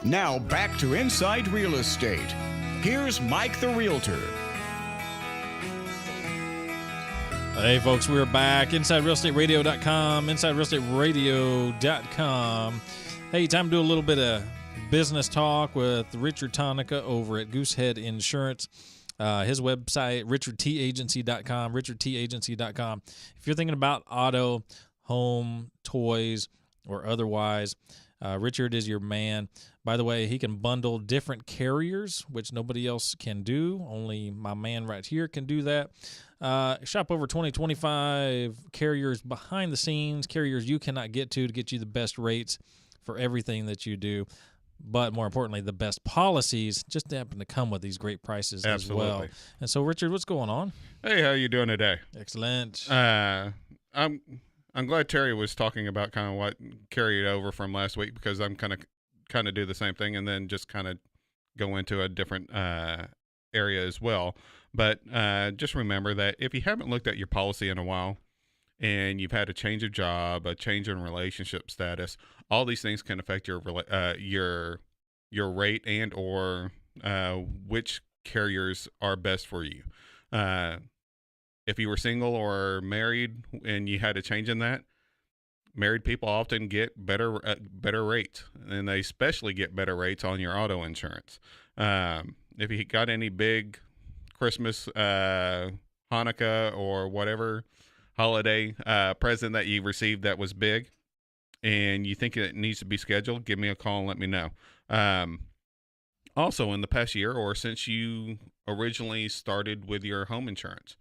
Now back to Inside Real Estate. Here's Mike the Realtor. Hey, folks, we're back. InsideRealEstateRadio.com, InsideRealEstateRadio.com. Hey, time to do a little bit of business talk with Richard Tonihka over at Goosehead Insurance. His website, richardtagency.com, richardtagency.com. If you're thinking about auto, home, toys, or otherwise, Richard is your man. By the way, he can bundle different carriers, which nobody else can do. Only my man right here can do that. Shop over 20-25 carriers behind the scenes, carriers you cannot get to get you the best rates for everything that you do. But more importantly, the best policies just happen to come with these great prices as well. And so, Richard, what's going on? Hey, how you doing today? Excellent. I'm glad Terri was talking about kind of what carried over from last week, because I'm kind of do the same thing and then just kind of go into a different area as well. But just remember that if you haven't looked at your policy in a while and you've had a change of job, a change in relationship status, all these things can affect your rate and or which carriers are best for you. If you were single or married and you had a change in that, married people often get better rates, and they especially get better rates on your auto insurance. If you got any big Christmas, Hanukkah, or whatever holiday present that you received that was big, and you think it needs to be scheduled, give me a call and let me know. Also, in the past year or since you originally started with your home insurance,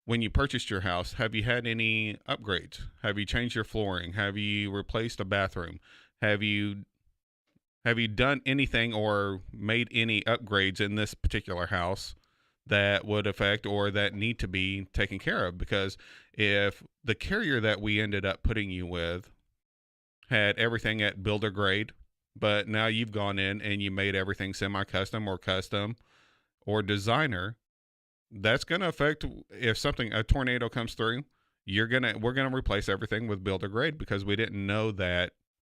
when you purchased your house, have you had any upgrades? Have you changed your flooring? Have you replaced a bathroom? Have you done anything or made any upgrades in this particular house that would affect or that need to be taken care of? Because if the carrier that we ended up putting you with had everything at builder grade, but now you've gone in and you made everything semi-custom or designer, that's going to affect, if a tornado comes through, we're going to replace everything with builder grade because we didn't know that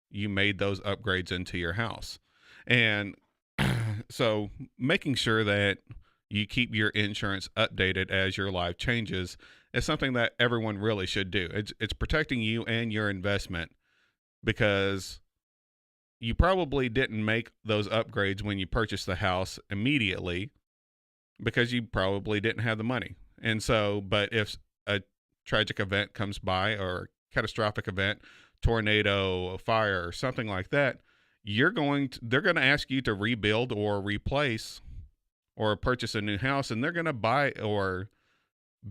you made those upgrades into your house. And so making sure that you keep your insurance updated as your life changes is something that everyone really should do. It's protecting you and your investment, because you probably didn't make those upgrades when you purchased the house immediately, because you probably didn't have the money. And so, but if a tragic event comes by, or catastrophic event, tornado, a fire, or something like that, they're going to ask you to rebuild or replace or purchase a new house, and they're going to buy or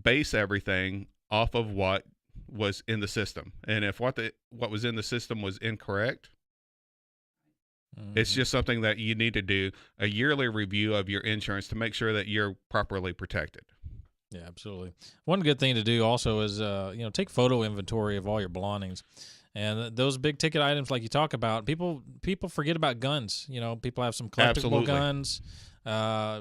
base everything off of what was in the system. And if what was in the system was incorrect, it's just something that you need to do a yearly review of your insurance to make sure that you're properly protected. Yeah, absolutely. One good thing to do also is, take photo inventory of all your belongings, and those big ticket items like you talk about. People forget about guns. People have some collectible guns,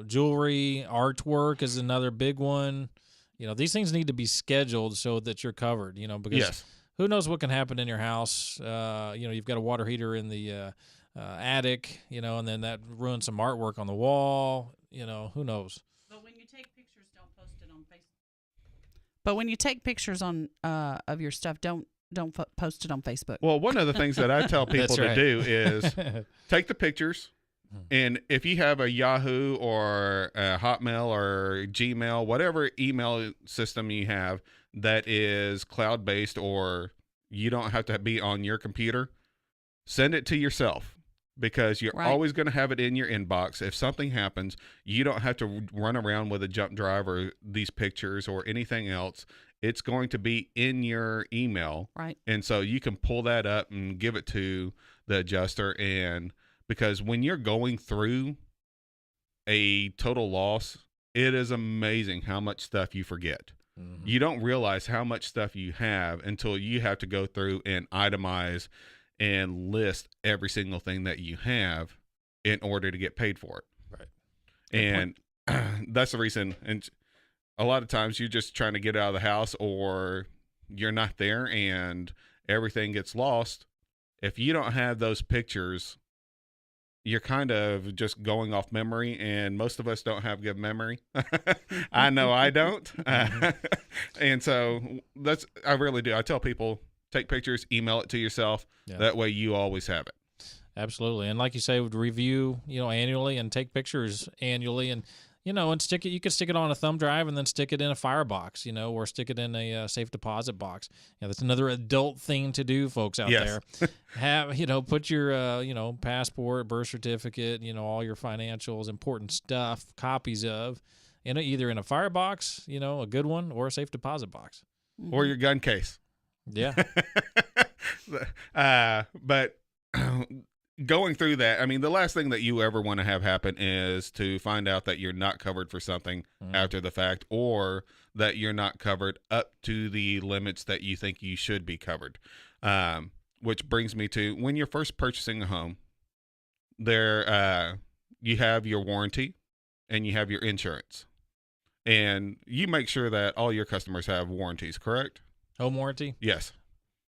jewelry, artwork is another big one. These things need to be scheduled so that you're covered. Because who knows what can happen in your house. You've got a water heater in the attic, and then that ruins some artwork on the wall. Who knows? But when you take pictures, don't post it on Facebook. But when you take pictures of your stuff, don't post it on Facebook. Well, one of the things that I tell people to do is take the pictures, and if you have a Yahoo or a Hotmail or Gmail, whatever email system you have that is cloud-based, or you don't have to be on your computer, send it to yourself. Because you're always going to have it in your inbox. If something happens, you don't have to run around with a jump drive or these pictures or anything else. It's going to be in your email. Right. And so you can pull that up and give it to the adjuster. And because when you're going through a total loss, it is amazing how much stuff you forget. Mm-hmm. You don't realize how much stuff you have until you have to go through and itemize and list every single thing that you have in order to get paid for it. Right. And that's the reason. And a lot of times you're just trying to get out of the house, or you're not there and everything gets lost. If you don't have those pictures, you're kind of just going off memory, and most of us don't have good memory. I know I don't. And so I really do. I tell people, take pictures, email it to yourself. Yeah. That way you always have it. Absolutely. And like you say, would review, annually and take pictures annually and, and stick it. You could stick it on a thumb drive and then stick it in a firebox, or stick it in a safe deposit box. That's another adult thing to do, folks out Yes. there. Have, put your, passport, birth certificate, all your financials, important stuff, copies of, either in a firebox, a good one, or a safe deposit box. Or your gun case. Yeah. But going through that, I mean, the last thing that you ever want to have happen is to find out that you're not covered for something after the fact, or that you're not covered up to the limits that you think you should be covered. Which brings me to, when you're first purchasing a home, you have your warranty and you have your insurance. And you make sure that all your customers have warranties, correct? Home warranty? Yes.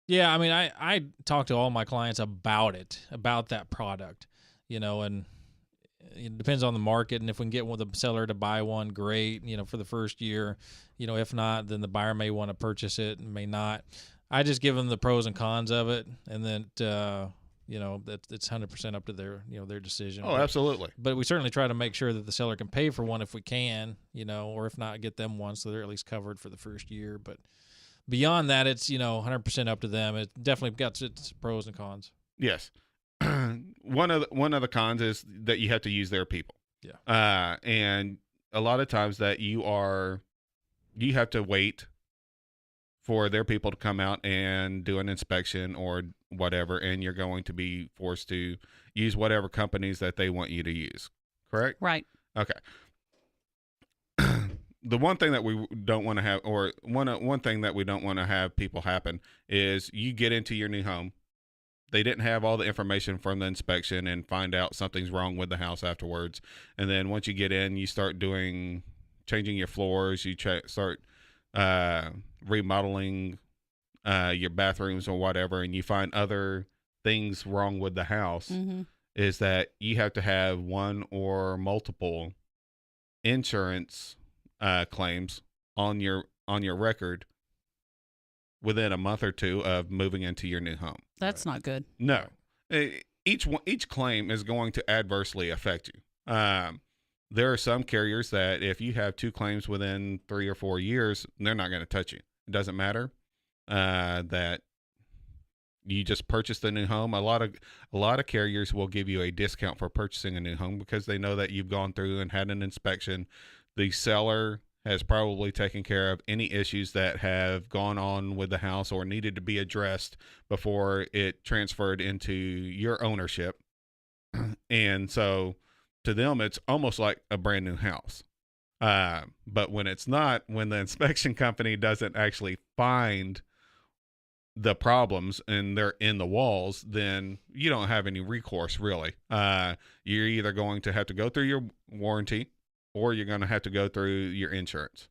Yeah, I mean, I talk to all my clients about that product, and it depends on the market. And if we can get the seller to buy one, great, for the first year. If not, then the buyer may want to purchase it and may not. I just give them the pros and cons of it, and then, it's 100% up to their decision. Oh, absolutely. But we certainly try to make sure that the seller can pay for one if we can, or if not, get them one so they're at least covered for the first year. But beyond that, it's 100% up to them. It definitely got its pros and cons. Yes. One of the cons is that you have to use their people. Yeah. And a lot of times that you have to wait for their people to come out and do an inspection or whatever, and you're going to be forced to use whatever companies that they want you to use. Correct? Right. Okay. The one thing that we don't want to have, or one thing that we don't want to have people happen, is you get into your new home. They didn't have all the information from the inspection and find out something's wrong with the house afterwards. And then once you get in, you start changing your floors. You start remodeling your bathrooms or whatever, and you find other things wrong with the house. Mm-hmm. Is that you have to have one or multiple insurance claims on your record within a month or two of moving into your new home. That's not good. No, each claim is going to adversely affect you. There are some carriers that if you have 2 claims within 3 or 4 years, they're not going to touch you. It doesn't matter that you just purchased a new home. A lot of carriers will give you a discount for purchasing a new home because they know that you've gone through and had an inspection. The seller has probably taken care of any issues that have gone on with the house or needed to be addressed before it transferred into your ownership. And so to them, it's almost like a brand new house. But when it's not, when the inspection company doesn't actually find the problems and they're in the walls, then you don't have any recourse really. You're either going to have to go through your warranty, or you're going to have to go through your insurance.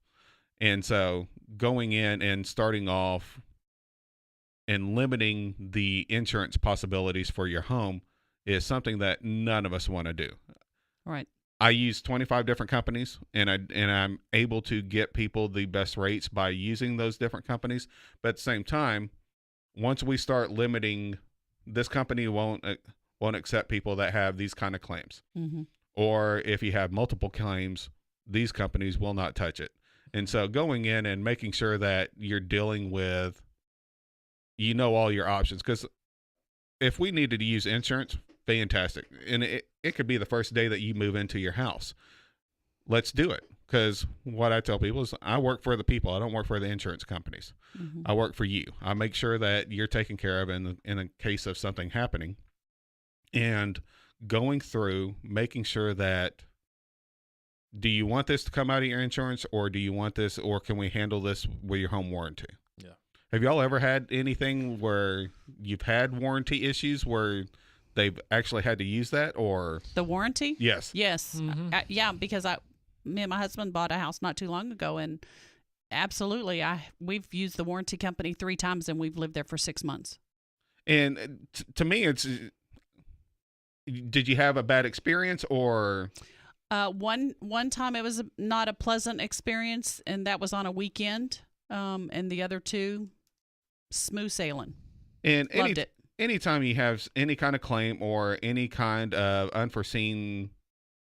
And so going in and starting off and limiting the insurance possibilities for your home is something that none of us want to do. Right. I use 25 different companies, and I'm able to get people the best rates by using those different companies. But at the same time, once we start limiting, this company won't accept people that have these kind of claims. Mm-hmm. Or if you have multiple claims, these companies will not touch it. And so going in and making sure that you're dealing with, all your options. Because if we needed to use insurance, fantastic. And it could be the first day that you move into your house. Let's do it. Because what I tell people is I work for the people. I don't work for the insurance companies. Mm-hmm. I work for you. I make sure that you're taken care of in the case of something happening. And going through, making sure that, do you want this to come out of your insurance, or do you want this, or can we handle this with your home warranty? Yeah. Have y'all ever had anything where you've had warranty issues where they've actually had to use that, or The warranty? yes? Yes. Mm-hmm. Yeah, because me and my husband bought a house not too long ago, and absolutely, we've used the warranty company 3 times, and we've lived there for 6 months. And to me, it's did you have a bad experience or? One time it was not a pleasant experience, and that was on a weekend. And the other two, smooth sailing. And Loved it. Anytime you have any kind of claim or any kind of unforeseen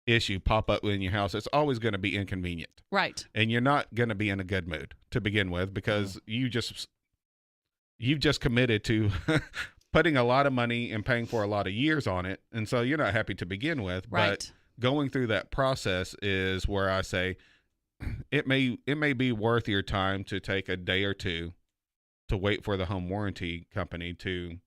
issue pop up in your house, it's always going to be inconvenient. Right. And you're not going to be in a good mood to begin with because you've just committed to putting a lot of money and paying for a lot of years on it. And so you're not happy to begin with. Right. But going through that process is where I say it may be worth your time to take a day or two to wait for the home warranty company to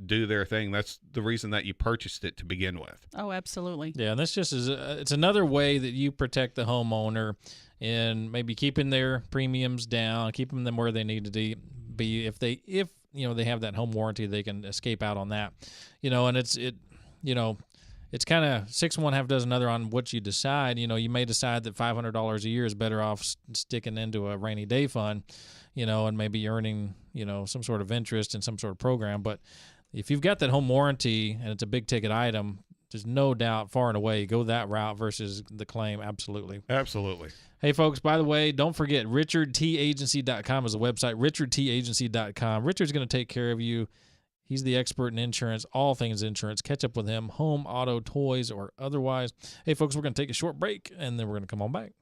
do their thing. That's the reason that you purchased it to begin with. Oh, absolutely. Yeah, and this just is it's another way that you protect the homeowner and maybe keeping their premiums down, keeping them where they need to be. If they have that home warranty, they can escape out on that. And it's kind of 6 of one, half dozen another on what you decide. You may decide that $500 a year is better off sticking into a rainy day fund, and maybe earning, some sort of interest in some sort of program. But if you've got that home warranty and it's a big ticket item, there's no doubt far and away go that route versus the claim. Absolutely. Absolutely. Hey, folks, by the way, don't forget richardtagency.com is the website, richardtagency.com. Richard's going to take care of you. He's the expert in insurance, all things insurance. Catch up with him, home, auto, toys, or otherwise. Hey, folks, we're going to take a short break, and then we're going to come on back.